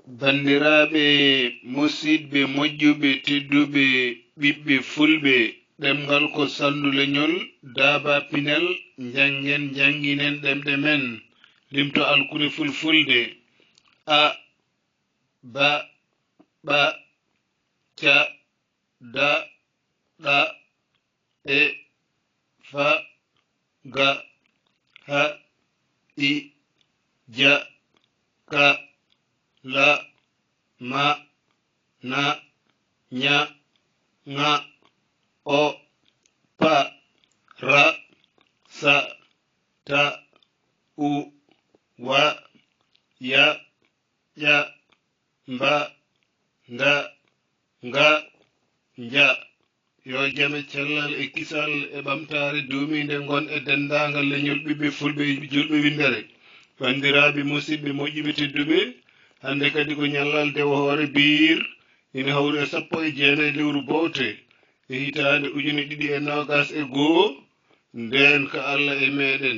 Bandiraɓe musidɓe moƴƴuɓe tedduɓe ɓiɓɓe fulɓe ɗemgal ko sandu leñol daaba pinal jangen janginen ɗemɗe men limto alkuri fulfulde a ba ɓa ca da ɗa e fa ga ha i ja ka la ma na nya nga o pa ra sa ta u wa ya ya mba nda nga nja yo jame cellal e kisal e ɓamtare duminde gon e dendagal leñol ɓiɓɓe fulɓe julɓe windere bandiraɓe musidɓe moƴƴuɓe tedduɓe hande kadi ko ñallalde o hoore biir ina hawri e 19 lewru bowte e hitande 2021 nden ka Allah e meɗen